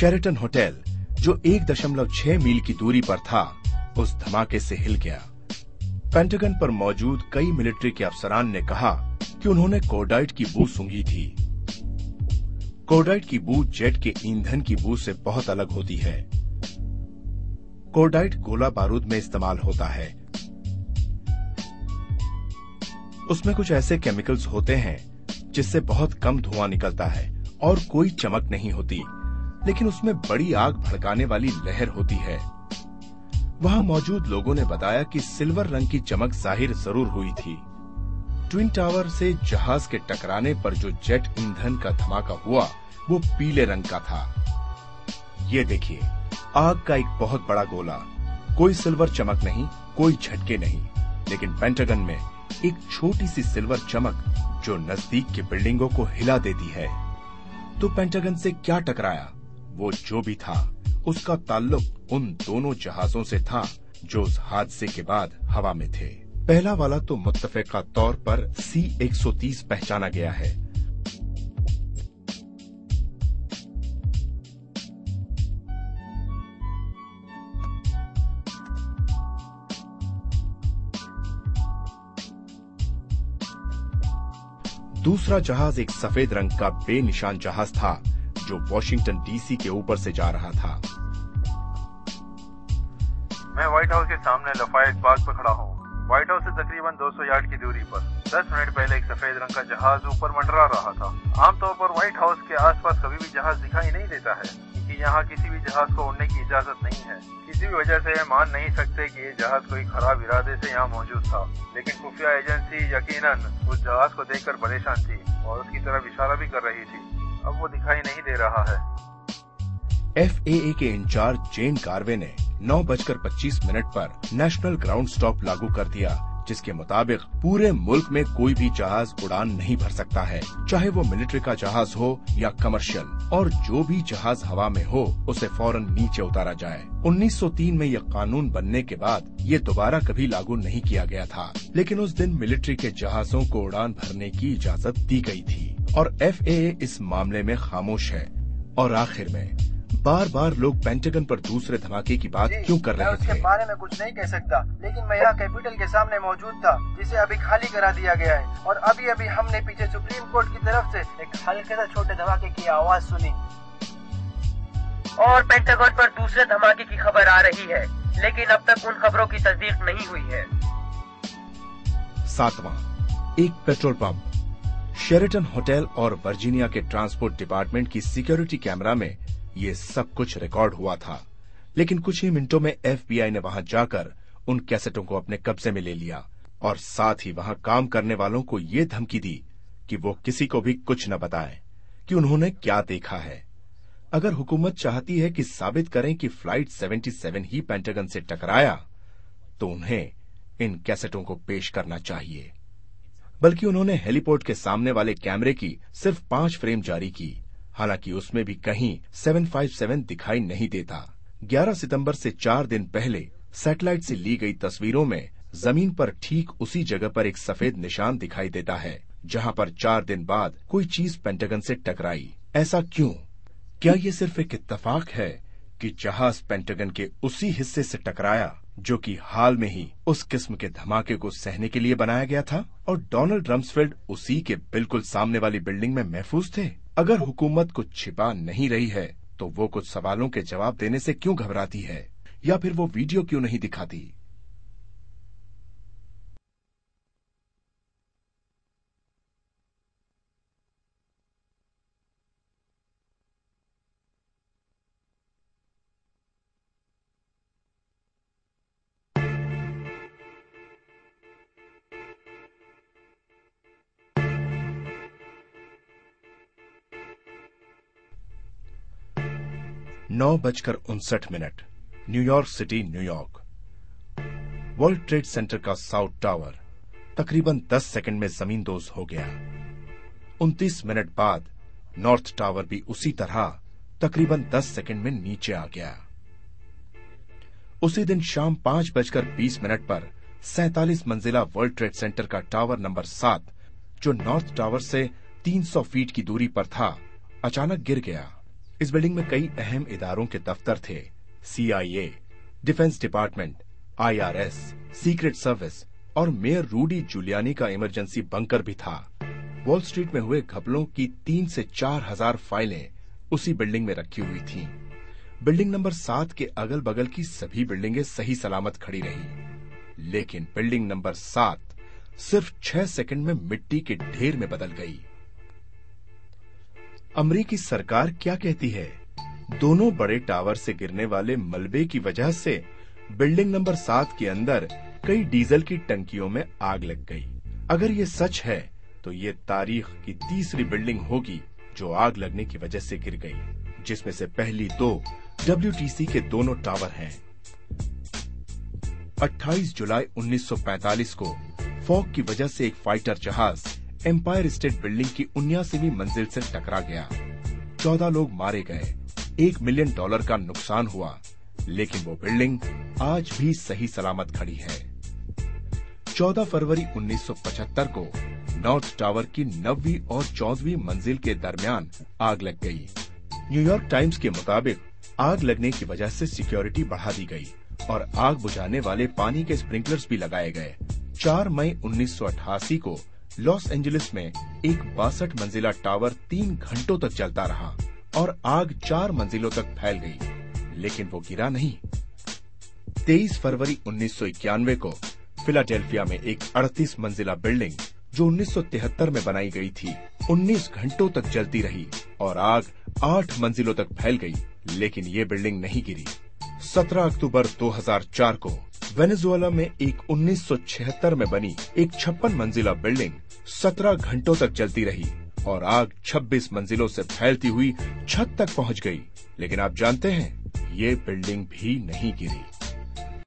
Sheraton hotel, जो 1.6 मील की दूरी पर था, उस धमाके से हिल गया। पेंटागन पर मौजूद कई मिलिट्री के अफसरान ने कहा कि उन्होंने कोर्डाइट की बू सूंघी थी। कोर्डाइट की बू जेट के ईंधन की बू से बहुत अलग होती है। कोर्डाइट गोला बारूद में इस्तेमाल होता है। उसमें कुछ ऐसे केमिकल्स होते हैं जिससे बहुत कम धुआं निकलता है और कोई चमक नहीं होती, लेकिन उसमें बड़ी आग भड़काने वाली लहर होती है। वहां मौजूद लोगों ने बताया कि सिल्वर रंग की चमक जाहिर जरूर हुई थी। ट्विन टावर से जहाज के टकराने पर जो जेट ईंधन का धमाका हुआ, वो पीले रंग का था। ये देखिए, आग का एक बहुत बड़ा गोला, कोई सिल्वर चमक नहीं, कोई झटके नहीं, लेकिन पेंटागन में एक छोटी सी सिल्वर चमक जो नजदीक की बिल्डिंगों को हिला देती है। तो पेंटागन से क्या टकराया? वो जो भी था, उसका ताल्लुक उन दोनों जहाजों से था जो उस हादसे के बाद हवा में थे। पहला वाला तो मुत्तफिका तौर पर C-130 पहचाना गया है। दूसरा जहाज एक सफेद रंग का बेनिशान जहाज था जो वॉशिंगटन डीसी के ऊपर से जा रहा था। मैं व्हाइट हाउस के सामने लफायत बाग पर खड़ा हूँ। व्हाइट हाउस से तकरीबन 200 यार्ड की दूरी पर 10 मिनट पहले एक सफेद रंग का जहाज ऊपर मंडरा रहा था। आमतौर पर व्हाइट हाउस के आसपास कभी भी जहाज दिखाई नहीं देता है, क्योंकि यहाँ किसी भी जहाज को उड़ने की इजाजत नहीं है। किसी भी वजह से मान नहीं सकते कि ये जहाज कोई खराब इरादे से यहाँ मौजूद था, लेकिन खुफिया एजेंसी यकीनन उस जहाज को देखकर परेशान थी और उसकी तरफ इशारा भी कर रही थी। अब वो दिखाई नहीं दे रहा है। FAA के इंचार्ज जेन कार्वे ने 9:25 पर नेशनल ग्राउंड स्टॉप लागू कर दिया, जिसके मुताबिक पूरे मुल्क में कोई भी जहाज उड़ान नहीं भर सकता है, चाहे वो मिलिट्री का जहाज हो या कमर्शियल, और जो भी जहाज हवा में हो उसे फौरन नीचे उतारा जाए। 1903 में यह कानून बनने के बाद ये दोबारा कभी लागू नहीं किया गया था, लेकिन उस दिन मिलिट्री के जहाजों को उड़ान भरने की इजाजत दी गई थी और FAA इस मामले में खामोश है। और आखिर में बार बार लोग पेंटागन पर दूसरे धमाके की बात क्यों कर रहे थे? उसके बारे में कुछ नहीं कह सकता, लेकिन मैं यहाँ कैपिटल के सामने मौजूद था, जिसे अभी खाली करा दिया गया है, और अभी अभी हमने पीछे सुप्रीम कोर्ट की तरफ से एक हल्के से छोटे धमाके की आवाज सुनी। और पेंटागन पर दूसरे धमाके की खबर आ रही है, लेकिन अब तक उन खबरों की तस्दीक नहीं हुई है। 7वां, एक पेट्रोल पंप। शेरेटन होटल और वर्जीनिया के ट्रांसपोर्ट डिपार्टमेंट की सिक्योरिटी कैमरा में ये सब कुछ रिकॉर्ड हुआ था, लेकिन कुछ ही मिनटों में FBI ने वहां जाकर उन कैसेटों को अपने कब्जे में ले लिया और साथ ही वहां काम करने वालों को ये धमकी दी कि वो किसी को भी कुछ न बताएं कि उन्होंने क्या देखा है। अगर हुकूमत चाहती है कि साबित करें कि फ्लाइट 77 ही पेंटागन से टकराया, तो उन्हें इन कैसेटों को पेश करना चाहिए। बल्कि उन्होंने हेलीपोर्ट के सामने वाले कैमरे की सिर्फ 5 फ्रेम जारी की, हालांकि उसमें भी कहीं 757 दिखाई नहीं देता। 11 सितंबर से 4 दिन पहले सैटेलाइट से ली गई तस्वीरों में जमीन पर ठीक उसी जगह पर एक सफेद निशान दिखाई देता है, जहां पर 4 दिन बाद कोई चीज पेंटागन से टकराई। ऐसा क्यों? क्या ये सिर्फ एक इत्तेफाक है कि जहाज पेंटागन के उसी हिस्से से टकराया जो कि हाल में ही उस किस्म के धमाके को सहने के लिए बनाया गया था, और डोनाल्ड रम्सफेल्ड उसी के बिल्कुल सामने वाली बिल्डिंग में महफूज थे? अगर हुकूमत कुछ छिपा नहीं रही है, तो वो कुछ सवालों के जवाब देने से क्यों घबराती है, या फिर वो वीडियो क्यों नहीं दिखाती? नौ बजकर 59 New York city, New York. World trade centre का साउथ टावर तकरीबन 10 सेकंड में जमींदोज हो गया। 29 मिनट बाद नॉर्थ टावर भी उसी तरह तकरीबन 10 सेकंड में नीचे आ गया। उसी दिन शाम 5:20 पर 47 मंजिला वर्ल्ड ट्रेड सेंटर का टावर नंबर 7, जो नॉर्थ टावर से 300 फीट की दूरी पर था, अचानक गिर गया। इस बिल्डिंग में कई अहम इदारों के दफ्तर थे। CIA, defence department, IRS, secret service और मेयर रूडी जूलियानी का इमरजेंसी बंकर भी था। वॉल स्ट्रीट में हुए घपलों की 3 से 4 हजार फाइलें उसी बिल्डिंग में रखी हुई थीं। बिल्डिंग नंबर 7 के अगल बगल की सभी बिल्डिंगें सही सलामत खड़ी रही, लेकिन बिल्डिंग नंबर 7 सिर्फ 6 सेकंड में मिट्टी के ढेर में बदल गई। अमरीकी सरकार क्या कहती है? दोनों बड़े टावर से गिरने वाले मलबे की वजह से बिल्डिंग नंबर 7 के अंदर कई डीजल की टंकियों में आग लग गई। अगर ये सच है तो ये तारीख की तीसरी बिल्डिंग होगी जो आग लगने की वजह से गिर गई, जिसमें से पहली 2 WTC के दोनों टावर हैं। 28 जुलाई 1945 को फॉग की वजह से एक फाइटर जहाज एम्पायर स्टेट बिल्डिंग की 79वीं मंजिल से टकरा गया। 14 लोग मारे गए, $1 मिलियन का नुकसान हुआ, लेकिन वो बिल्डिंग आज भी सही सलामत खड़ी है। 14 फरवरी 1975 को नॉर्थ टावर की 9वीं और 14वीं मंजिल के दरमियान आग लग गई। न्यूयॉर्क टाइम्स के मुताबिक आग लगने की वजह से सिक्योरिटी बढ़ा दी गई और आग बुझाने वाले पानी के स्प्रिंकलर्स भी लगाए गए। 4 मई 1988 को लॉस एंजलिस में एक 62 मंजिला टावर 3 घंटों तक जलता रहा और आग 4 मंजिलों तक फैल गई, लेकिन वो गिरा नहीं। 23 फरवरी 1991 को फिलाडेल्फिया में एक 38 मंजिला बिल्डिंग जो 1973 में बनाई गई थी 19 घंटों तक जलती रही और आग 8 मंजिलों तक फैल गई, लेकिन ये बिल्डिंग नहीं गिरी। 17 अक्टूबर 2004 को वेनेजुएला में एक 1976 में बनी एक 56 मंजिला बिल्डिंग 17 घंटों तक जलती रही और आग 26 मंजिलों से फैलती हुई छत तक पहुंच गई, लेकिन आप जानते हैं ये बिल्डिंग भी नहीं गिरी।